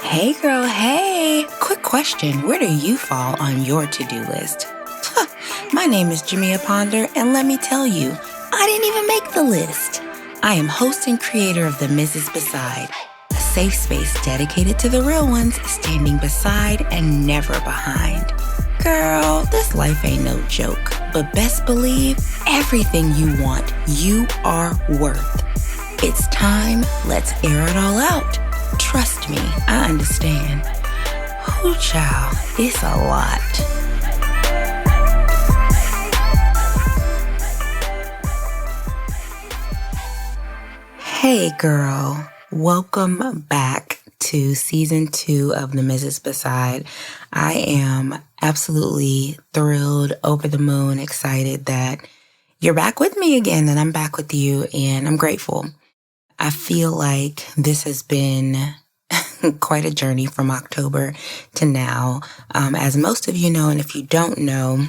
Hey girl, hey! Quick question, where do you fall on your to-do list? My name is Jamia Ponder, and let me tell you, I didn't even make the list. I am host and creator of the Mrs. Beside, a safe space dedicated to the real ones, standing beside and never behind. Girl, this life ain't no joke, but best believe everything you want, you are worth. It's time, let's air it all out. Trust me, I understand. Whoo, child, it's a lot. Hey girl, welcome back to season 2 of the Mrs. Beside. I am absolutely thrilled, over the moon, excited that you're back with me again and I'm back with you, and I'm grateful. I feel like this has been quite a journey from October to now. As most of you know, and if you don't know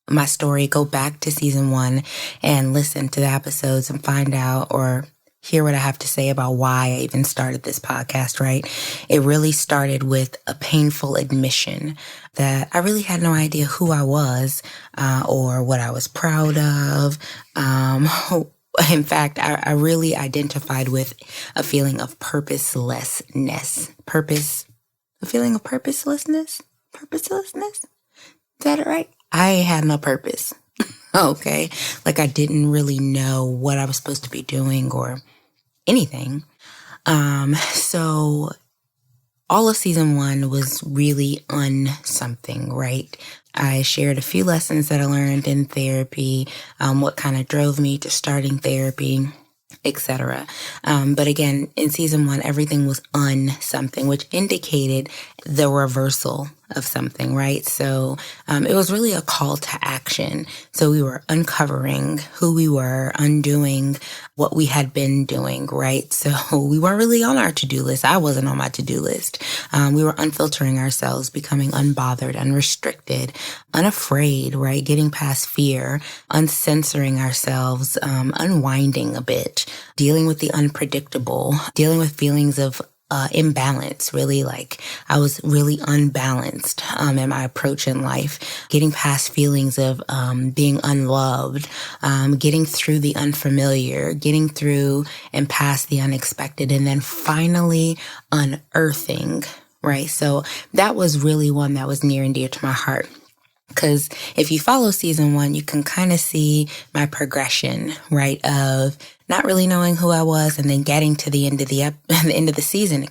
my story, go back to season 1 and listen to the episodes and find out or hear what I have to say about why I even started this podcast, right? It really started with a painful admission that I really had no idea who I was or what I was proud of. In fact, I really identified with a feeling of purposelessness. A feeling of purposelessness? Purposelessness? Is that it right? I had no purpose. Okay. Like I didn't really know what I was supposed to be doing or anything. So all of season 1 was really something, right? I shared a few lessons that I learned in therapy, what kind of drove me to starting therapy, etc. But again, in season 1, everything was something, which indicated the reversal of something, right? So it was really a call to action. So we were uncovering who we were, undoing what we had been doing, right? So we weren't really on our to-do list. I wasn't on my to-do list. We were unfiltering ourselves, becoming unbothered, unrestricted, unafraid, right? Getting past fear, uncensoring ourselves, unwinding a bit, dealing with the unpredictable, dealing with feelings of imbalance, really. Like I was really unbalanced in my approach in life, getting past feelings of being unloved, getting through the unfamiliar, getting through and past the unexpected, and then finally unearthing, right? So that was really one that was near and dear to my heart. Because if you follow season 1, you can kind of see my progression, right, of not really knowing who I was and then getting to the end of the end of the season,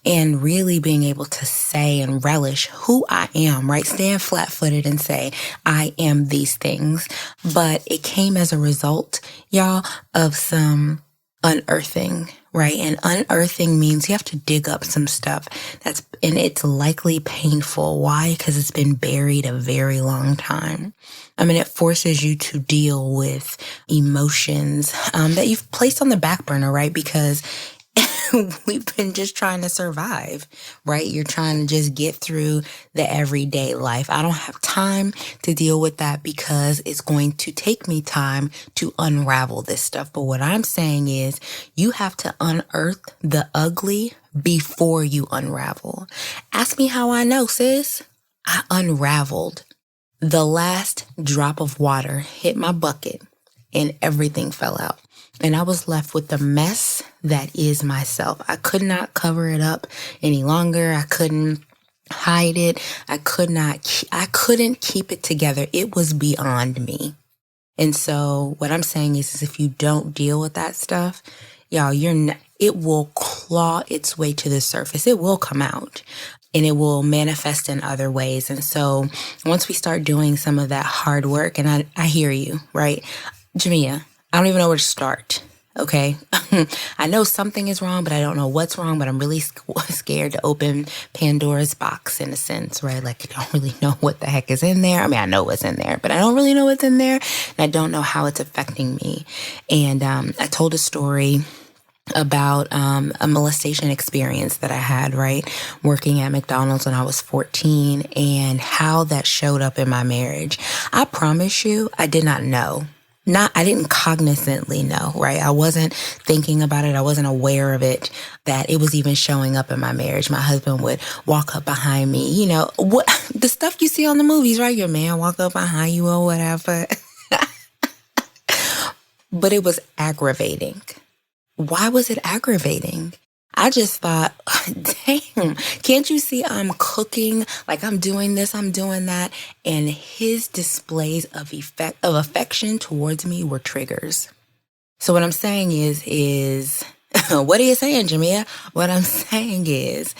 and really being able to say and relish who I am, right? Stand flat-footed and say, I am these things. But it came as a result, y'all, of some unearthing, right? And unearthing means you have to dig up some stuff and it's likely painful. Why? Because it's been buried a very long time. It forces you to deal with emotions that you've placed on the back burner, right? Because we've been just trying to survive, right? You're trying to just get through the everyday life. I don't have time to deal with that because it's going to take me time to unravel this stuff. But what I'm saying is you have to unearth the ugly before you unravel. Ask me how I know, sis. I unraveled. The last drop of water hit my bucket and everything fell out. And I was left with the mess that is myself. I could not cover it up any longer. I couldn't hide it. I couldn't keep it together. It was beyond me. And so what I'm saying is if you don't deal with that stuff, y'all, it will claw its way to the surface. It will come out. And it will manifest in other ways. And so once we start doing some of that hard work, and I hear you, right? Jamia, I don't even know where to start, okay? I know something is wrong, but I don't know what's wrong, but I'm really scared to open Pandora's box in a sense, right? Like I don't really know what the heck is in there. I know what's in there, but I don't really know what's in there. And I don't know how it's affecting me. And I told a story about a molestation experience that I had, right? Working at McDonald's when I was 14 and how that showed up in my marriage. I promise you, I did not know. I didn't cognizantly know, right? I wasn't thinking about it. I wasn't aware of it, that it was even showing up in my marriage. My husband would walk up behind me, what the stuff you see on the movies, right? Your man walk up behind you or whatever. But it was aggravating. Why was it aggravating? I just thought, damn, can't you see I'm cooking? Like I'm doing this, I'm doing that. And his displays of affection towards me were triggers. So what I'm saying is what are you saying, Jamia? What I'm saying is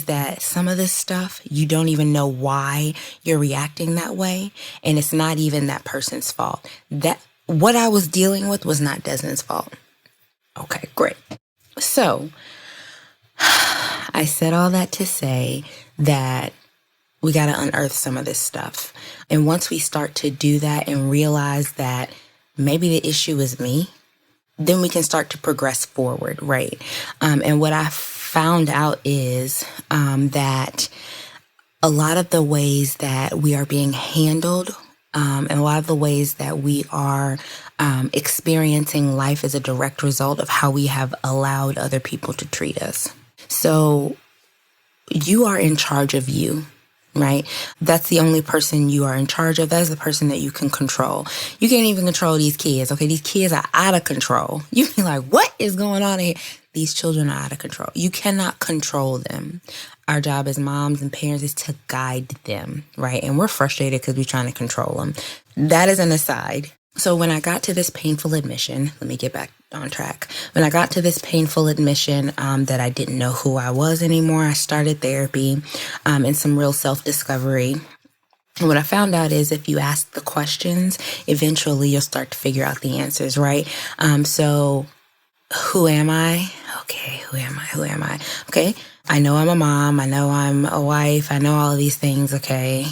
that some of this stuff, you don't even know why you're reacting that way. And it's not even that person's fault. That what I was dealing with was not Desmond's fault. Okay, great. So I said all that to say that we got to unearth some of this stuff. And once we start to do that and realize that maybe the issue is me, then we can start to progress forward, right? And what I found out is that a lot of the ways that we are being handled and a lot of the ways that we are experiencing life is a direct result of how we have allowed other people to treat us. So you are in charge of you, right? That's the only person you are in charge of. That's the person that you can control. You can't even control these kids, okay? These kids are out of control. You be like, what is going on here? These children are out of control. You cannot control them. Our job as moms and parents is to guide them, right? And we're frustrated because we're trying to control them. That is an aside. So when I got to this painful admission, let me get back on track. When I got to this painful admission that I didn't know who I was anymore, I started therapy and some real self-discovery. And what I found out is if you ask the questions, eventually you'll start to figure out the answers, right? So who am I? Okay, who am I? Who am I? Okay, I know I'm a mom. I know I'm a wife. I know all of these things, okay?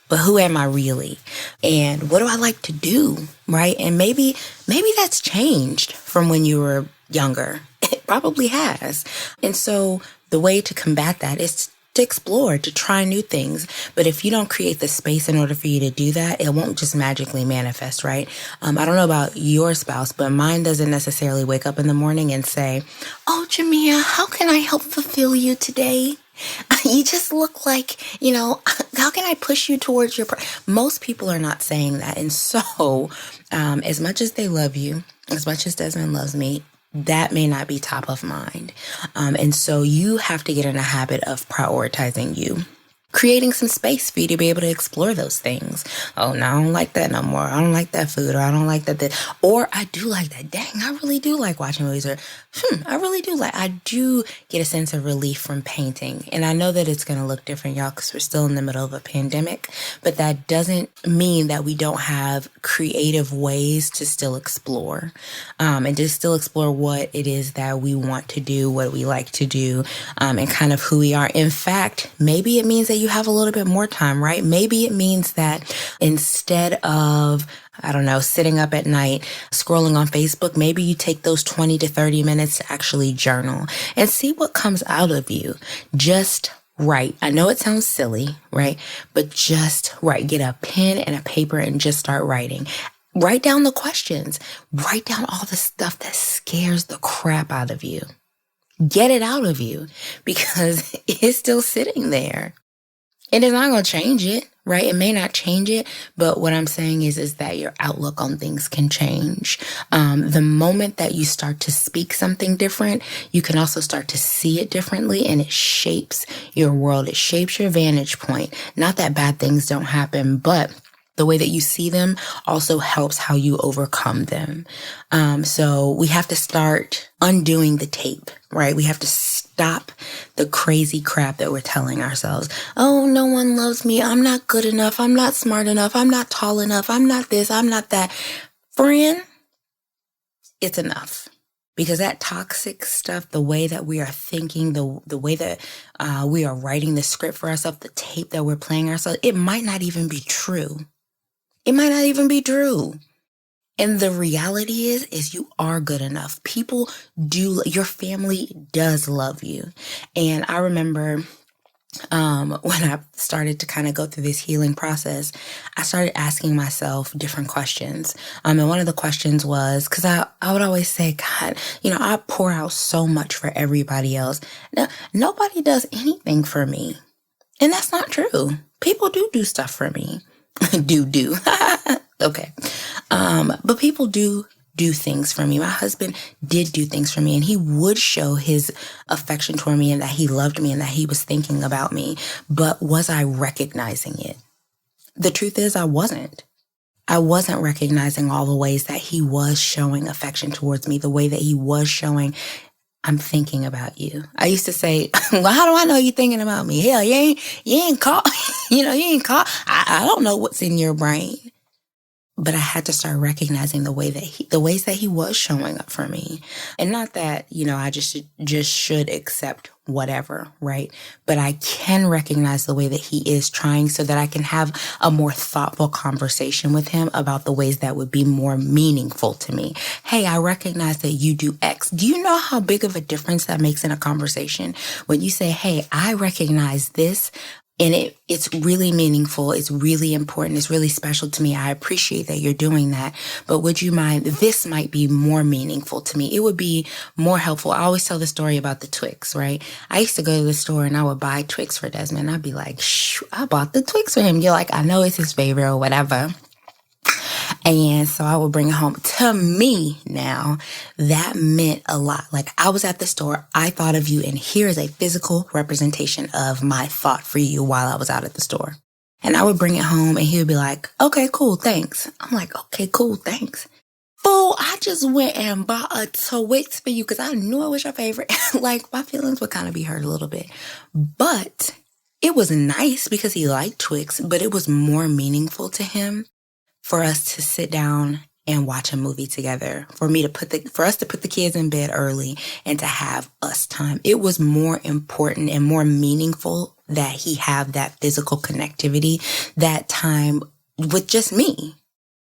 But who am I really? And what do I like to do, right? And maybe that's changed from when you were younger. It probably has. And so the way to combat that is to explore, to try new things. But if you don't create the space in order for you to do that, it won't just magically manifest, right? I don't know about your spouse, but mine doesn't necessarily wake up in the morning and say, oh, Jamia, how can I help fulfill you today? You just look like, how can I push you towards your... Most people are not saying that. And so as much as they love you, as much as Desmond loves me, that may not be top of mind. And so you have to get in a habit of prioritizing you. Creating some space for you to be able to explore those things. Oh, no, I don't like that no more. I don't like that food, or I don't like that. Or I do like that. Dang, I really do like watching movies. Or, I do get a sense of relief from painting. And I know that it's going to look different, y'all, because we're still in the middle of a pandemic. But that doesn't mean that we don't have creative ways to still explore. And to still explore what it is that we want to do, what we like to do, and kind of who we are. In fact, maybe it means that you have a little bit more time, right? Maybe it means that instead of, sitting up at night, scrolling on Facebook, maybe you take those 20 to 30 minutes to actually journal and see what comes out of you. Just write. I know it sounds silly, right? But just write. Get a pen and a paper and just start writing. Write down the questions. Write down all the stuff that scares the crap out of you. Get it out of you because it's still sitting there. And it's not going to change it, right? It may not change it, but what I'm saying is that your outlook on things can change. The moment that you start to speak something different, you can also start to see it differently, and it shapes your world. It shapes your vantage point. Not that bad things don't happen, but the way that you see them also helps how you overcome them. So we have to start undoing the tape, right? We have to stop the crazy crap that we're telling ourselves. Oh, no one loves me. I'm not good enough. I'm not smart enough. I'm not tall enough. I'm not this. I'm not that. Friend, it's enough. Because that toxic stuff, the way that we are thinking, the way that we are writing the script for ourselves, the tape that we're playing ourselves, it might not even be true. It might not even be true. And the reality is you are good enough. People do, your family does love you. And I remember when I started to kind of go through this healing process, I started asking myself different questions. And one of the questions was, because I would always say, God, I pour out so much for everybody else. Now, nobody does anything for me. And that's not true. People do stuff for me. do. Okay. But people do things for me. My husband did do things for me, and he would show his affection toward me and that he loved me and that he was thinking about me. But was I recognizing it? The truth is I wasn't. I wasn't recognizing all the ways that he was showing affection towards me, the way that he was showing, I'm thinking about you. I used to say, well, how do I know you're thinking about me? Hell, you ain't caught, you ain't caught. I don't know what's in your brain. But I had to start recognizing the ways that he was showing up for me. And not that, I just should accept whatever, right? But I can recognize the way that he is trying so that I can have a more thoughtful conversation with him about the ways that would be more meaningful to me. Hey, I recognize that you do X. Do you know how big of a difference that makes in a conversation? When you say, hey, I recognize this, and it's really meaningful. It's really important. It's really special to me. I appreciate that you're doing that. But would you mind? This might be more meaningful to me. It would be more helpful. I always tell the story about the Twix, right? I used to go to the store and I would buy Twix for Desmond. I'd be like, shh, I bought the Twix for him. You're like, I know it's his favorite or whatever. And so I would bring it home. To me now, that meant a lot. Like, I was at the store, I thought of you, and here's a physical representation of my thought for you while I was out at the store. And I would bring it home and he would be like, okay, cool, thanks. I'm like, okay, cool, thanks. Fool, I just went and bought a Twix for you because I knew it was your favorite. Like, my feelings would kind of be hurt a little bit. But it was nice because he liked Twix, but it was more meaningful to him for us to sit down and watch a movie together, for us to put the kids in bed early and to have us time. It was more important and more meaningful that he have that physical connectivity, that time with just me,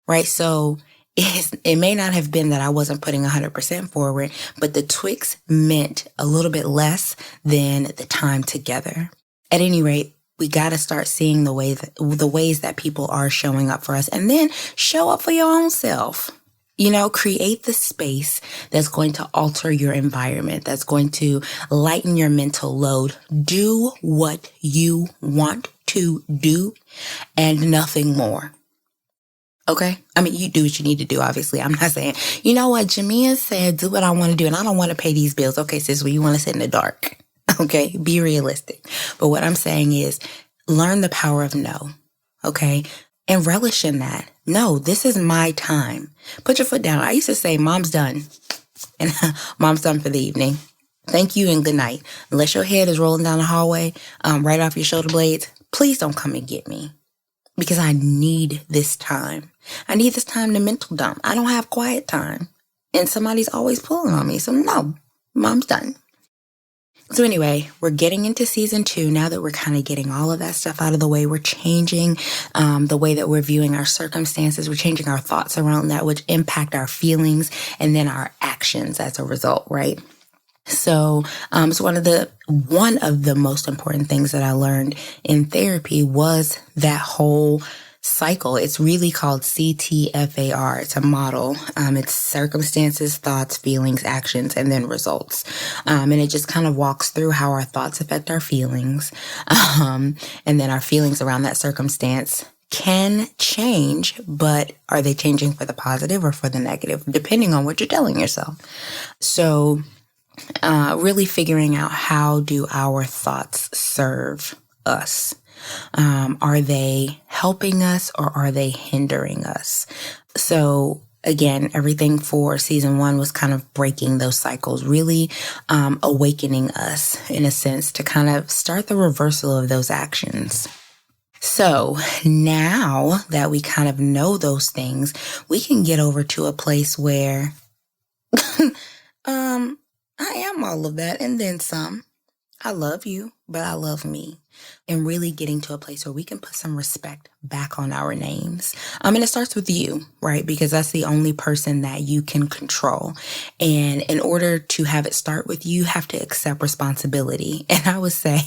right? So it may not have been that I wasn't putting 100% forward, but the Twix meant a little bit less than the time together. At any rate, we got to start seeing the ways that people are showing up for us, and then show up for your own self. Create the space that's going to alter your environment, that's going to lighten your mental load. Do what you want to do and nothing more. Okay? I mean, you do what you need to do, obviously. I'm not saying, you know what, Jamia said, do what I want to do, and I don't want to pay these bills. Okay, sis, well, you want to sit in the dark. Okay, be realistic. But what I'm saying is learn the power of no, okay? And relish in that. No, this is my time. Put your foot down. I used to say, Mom's done. And Mom's done for the evening. Thank you and good night. Unless your head is rolling down the hallway, right off your shoulder blades, please don't come and get me. Because I need this time. I need this time to mental dump. I don't have quiet time. And somebody's always pulling on me. So no, Mom's done. So anyway, we're getting into season 2 now that we're kind of getting all of that stuff out of the way. We're changing the way that we're viewing our circumstances. We're changing our thoughts around that, which impact our feelings and then our actions as a result, right? So one of the most important things that I learned in therapy was that whole cycle. It's really called CTFAR. It's a model. It's circumstances, thoughts, feelings, actions, and then results. And it just kind of walks through how our thoughts affect our feelings. And then our feelings around that circumstance can change, but are they changing for the positive or for the negative, depending on what you're telling yourself? So really figuring out, how do our thoughts serve us? Are they helping us or are they hindering us? So again, everything for season 1 was kind of breaking those cycles, really awakening us in a sense to kind of start the reversal of those actions. So now that we kind of know those things, we can get over to a place where I am all of that and then some. I love you, but I love me. And really getting to a place where we can put some respect back on our names. And it starts with you, right? Because that's the only person that you can control. And in order to have it start with you, have to accept responsibility. And I would say,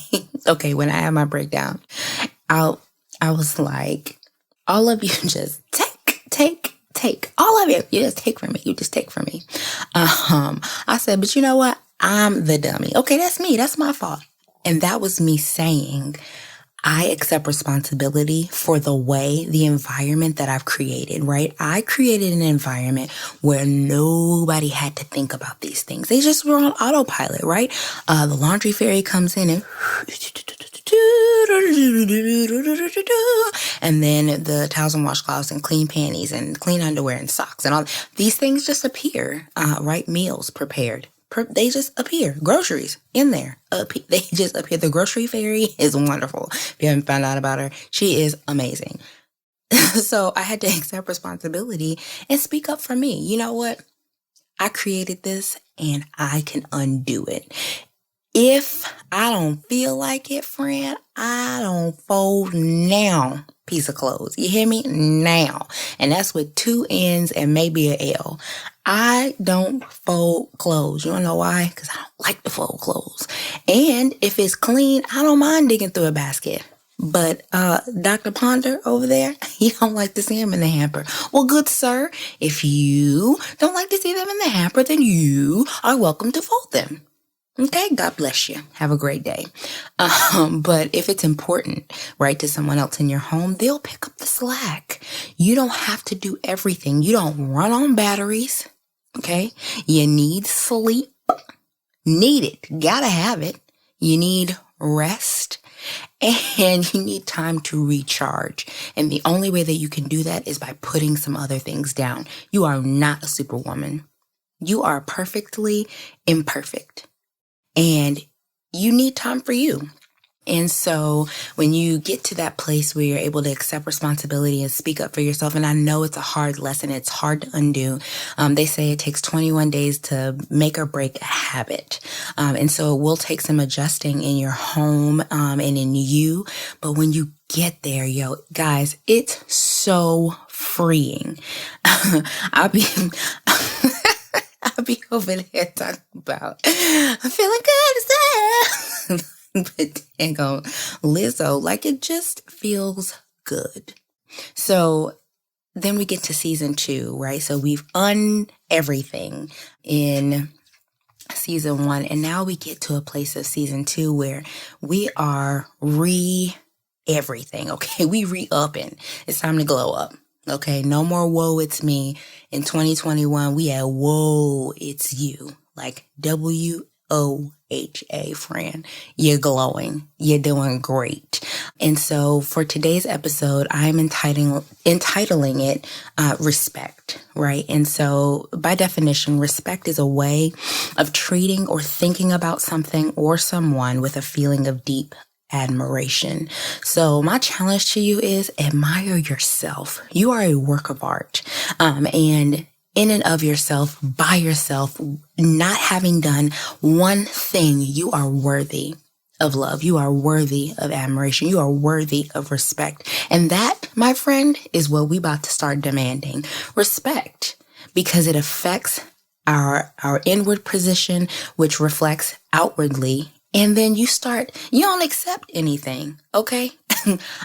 okay, when I had my breakdown, I was like, all of you just take. All of it. You just take from me. You just take from me. I said, but you know what? I'm the dummy. Okay, that's me. That's my fault. And that was me saying, I accept responsibility for the environment that I've created, right? I created an environment where nobody had to think about these things. They just were on autopilot, right? The laundry fairy comes in and then the towels and washcloths and clean panties and clean underwear and socks and all these things just appear, right? Meals prepared. They just appear. Groceries in there. They just appear. The grocery fairy is wonderful. If you haven't found out about her, she is amazing. So I had to accept responsibility and speak up for me. You know what? I created this and I can undo it. If I don't feel like it, friend, I don't fold now piece of clothes. You hear me? Now. And that's with 2 N's and maybe an L. I don't fold clothes. You wanna know why? Because I don't like to fold clothes. And if it's clean, I don't mind digging through a basket. But Dr. Ponder over there, he don't like to see them in the hamper. Well, good sir, if you don't like to see them in the hamper, then you are welcome to fold them. Okay, God bless you. Have a great day. But if it's important, right, to someone else in your home, they'll pick up the slack. You don't have to do everything. You don't run on batteries. Okay, you need sleep. Need it. Gotta have it. You need rest. And you need time to recharge. And the only way that you can do that is by putting some other things down. You are not a superwoman. You are perfectly imperfect. And you need time for you. And so when you get to that place where you're able to accept responsibility and speak up for yourself, and I know it's a hard lesson, it's hard to undo. They say it takes 21 days to make or break a habit. And so it will take some adjusting in your home and in you. But when you get there, yo, guys, it's so freeing. I'll be over there talking about, I'm feeling good as hell. But dang on Lizzo, like it just feels good. So then we get to season 2, right? So we've everything in season 1. And now we get to a place of season 2 where we are everything. Okay. We re-upping. It's time to glow up. Okay. No more whoa, it's me. In 2021, we had whoa, it's you. Like WOHA, friend. You're glowing. You're doing great. And so for today's episode, I'm entitling it respect, right? And so by definition, respect is a way of treating or thinking about something or someone with a feeling of deep admiration. So my challenge to you is admire yourself. You are a work of art. And in and of yourself, by yourself, not having done one thing, you are worthy of love. You are worthy of admiration. You are worthy of respect. And that, my friend, is what we about to start demanding. Respect, because it affects our inward position, which reflects outwardly. And then you don't accept anything, okay?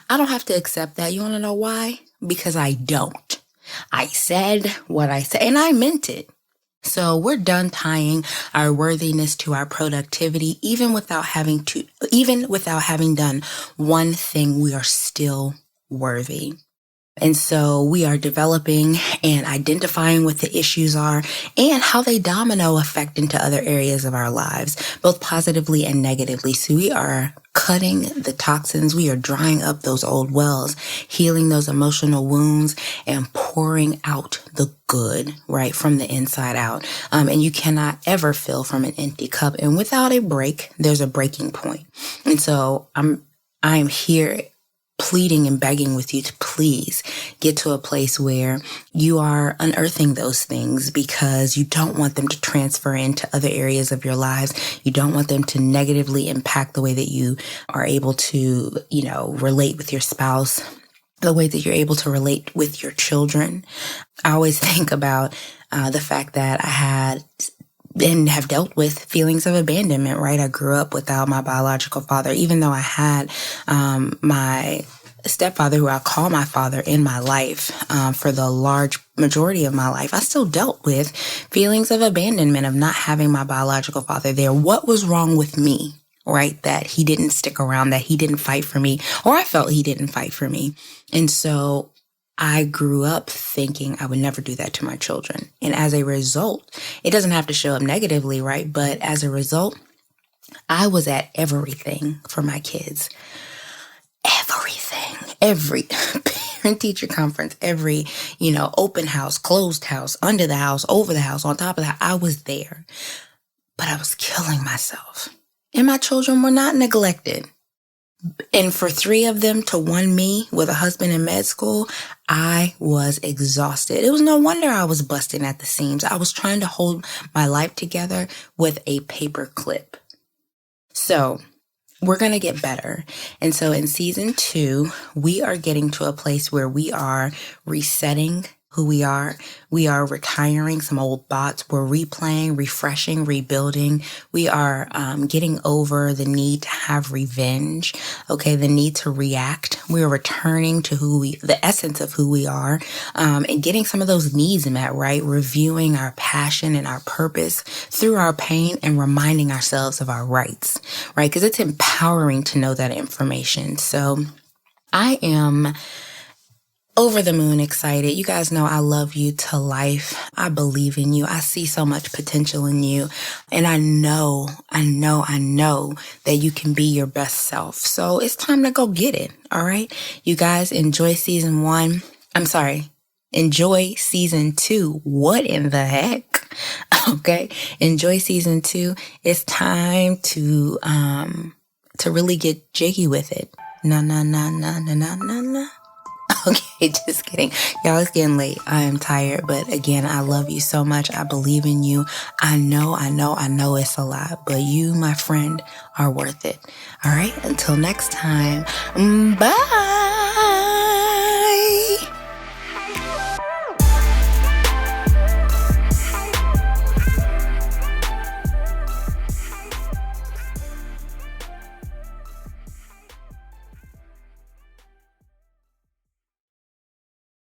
I don't have to accept that. You want to know why? Because I don't. I said what I said, and I meant it. So we're done tying our worthiness to our productivity. Even without having done one thing, we are still worthy. And so we are developing and identifying what the issues are and how they domino effect into other areas of our lives, both positively and negatively. So we are cutting the toxins. We are drying up those old wells, healing those emotional wounds, and pouring out the good, right, from the inside out. And you cannot ever fill from an empty cup. And without a break, there's a breaking point. And so I'm here pleading and begging with you to please get to a place where you are unearthing those things because you don't want them to transfer into other areas of your lives. You don't want them to negatively impact the way that you are able to, relate with your spouse, the way that you're able to relate with your children. I always think about the fact that I had and have dealt with feelings of abandonment, right? I grew up without my biological father, even though I had my stepfather, who I call my father, in my life for the large majority of my life. I still dealt with feelings of abandonment, of not having my biological father there. What was wrong with me, right? That he didn't stick around, that he didn't fight for me, or I felt he didn't fight for me. And so I grew up thinking I would never do that to my children. And as a result, it doesn't have to show up negatively, right? But as a result, I was at everything for my kids. Everything. Every parent-teacher conference, every, open house, closed house, under the house, over the house, on top of the house. I was there. But I was killing myself. And my children were not neglected. And for 3 of them to 1 me with a husband in med school, I was exhausted. It was no wonder I was busting at the seams. I was trying to hold my life together with a paper clip. So we're going to get better. And so in season 2, we are getting to a place where we are resetting who we are. We are retiring some old thoughts. We're replaying, refreshing, rebuilding. We are getting over the need to have revenge. Okay, the need to react. We are returning to the essence of who we are, and getting some of those needs met, right? Reviewing our passion and our purpose through our pain and reminding ourselves of our rights, right? Because it's empowering to know that information. So I am over the moon excited. You guys know I love you to life. I believe in you. I see so much potential in you. And I know that you can be your best self. So it's time to go get it. All right. You guys enjoy season 1. I'm sorry. Enjoy season 2. What in the heck? Okay. Enjoy season 2. It's time to really get jiggy with it. Na. Okay, just kidding. Y'all, it's getting late. I am tired, but again, I love you so much. I believe in you. I know it's a lot, but you, my friend, are worth it. All right, until next time, bye.